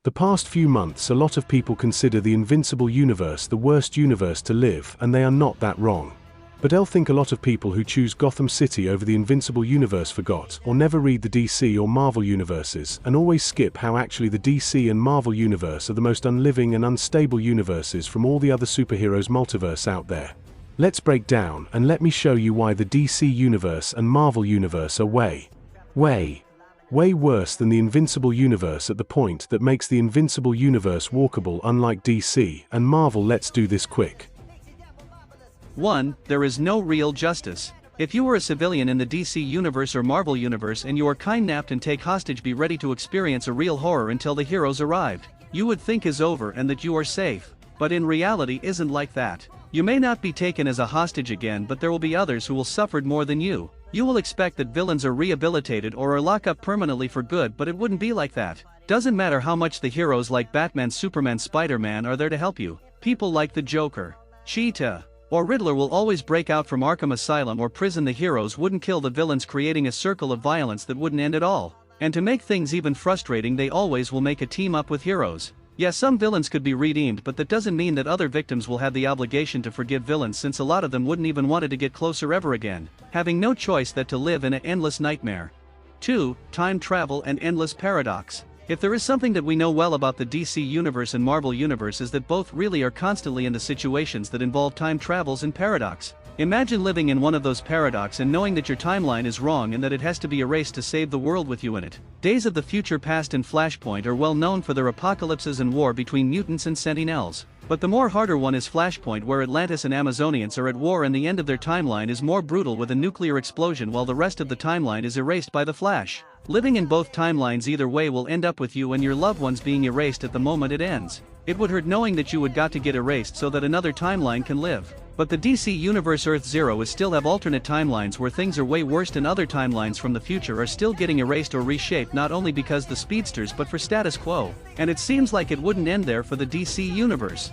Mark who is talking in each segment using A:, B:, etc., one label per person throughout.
A: The past few months, a lot of people consider the Invincible universe the worst universe to live, and they are not that wrong. But I think a lot of people who choose Gotham City over the Invincible universe forgot or never read the DC or Marvel universes, and always skip how actually the DC and Marvel universe are the most unliving and unstable universes from all the other superheroes multiverse out there. Let's break down, and let me show you why the DC universe and Marvel universe are way worse than the Invincible universe, at the point that makes the Invincible universe walkable unlike DC and Marvel. Let's do this quick.
B: 1. There is no real justice. If you were a civilian in the DC universe or Marvel universe and you are kidnapped and take hostage, be ready to experience a real horror until the heroes arrived. You would think is over and that you are safe. But in reality isn't like that. You may not be taken as a hostage again, but there will be others who will suffer more than you. You will expect that villains are rehabilitated or are locked up permanently for good, but it wouldn't be like that. Doesn't matter how much the heroes like Batman, Superman, Spider-Man are there to help you. People like the Joker, Cheetah, or Riddler will always break out from Arkham Asylum or prison. The heroes wouldn't kill the villains, creating a circle of violence that wouldn't end at all. And to make things even frustrating, they always will make a team up with heroes. Yeah, some villains could be redeemed, but that doesn't mean that other victims will have the obligation to forgive villains, since a lot of them wouldn't even want to get closer ever again, having no choice that to live in an endless nightmare. 2. Time travel and endless paradox. If there is something that we know well about the DC universe and Marvel universe, is that both really are constantly into situations that involve time travels and paradox. Imagine living in one of those paradox and knowing that your timeline is wrong and that it has to be erased to save the world with you in it. Days of the Future Past and Flashpoint are well known for their apocalypses and war between mutants and Sentinels. But the more harder one is Flashpoint, where Atlantis and Amazonians are at war and the end of their timeline is more brutal with a nuclear explosion, while the rest of the timeline is erased by the Flash. Living in both timelines either way will end up with you and your loved ones being erased at the moment it ends. It would hurt knowing that you would got to get erased so that another timeline can live. But the DC universe Earth Zero is still have alternate timelines where things are way worse, and other timelines from the future are still getting erased or reshaped, not only because the speedsters but for status quo. And it seems like it wouldn't end there for the DC universe.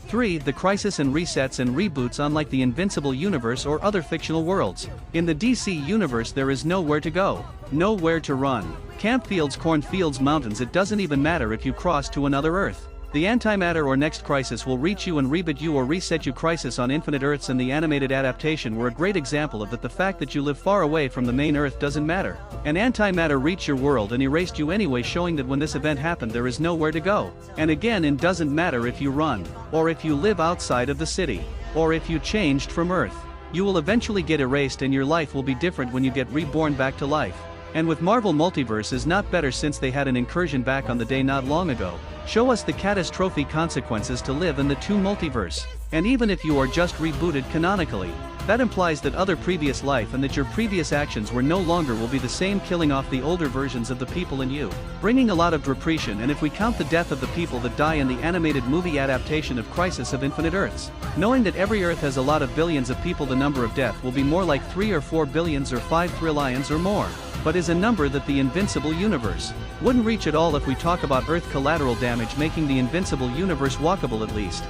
B: 3. The crisis and resets and reboots. Unlike the Invincible universe or other fictional worlds, in the DC universe there is nowhere to go, nowhere to run. Campfields, cornfields, mountains, it doesn't even matter if you cross to another Earth. The antimatter or next crisis will reach you and reboot you or reset you. Crisis on Infinite Earths and the animated adaptation were a great example of that. The fact that you live far away from the main Earth doesn't matter. An antimatter reached your world and erased you anyway, showing that when this event happened there is nowhere to go. And again, it doesn't matter if you run, or if you live outside of the city, or if you changed from Earth. You will eventually get erased and your life will be different when you get reborn back to life. And with Marvel, multiverse is not better, since they had an incursion back on the day not long ago. Show us the catastrophic consequences to live in the two multiverse. And even if you are just rebooted canonically, that implies that other previous life and that your previous actions were no longer will be the same, killing off the older versions of the people in you, bringing a lot of depression. And if we count the death of the people that die in the animated movie adaptation of Crisis of Infinite Earths, knowing that every Earth has a lot of billions of people, the number of death will be more like 3 or 4 billions or 5 trillions or more. But is a number that the Invincible universe wouldn't reach at all if we talk about Earth collateral damage, making the Invincible universe walkable at least.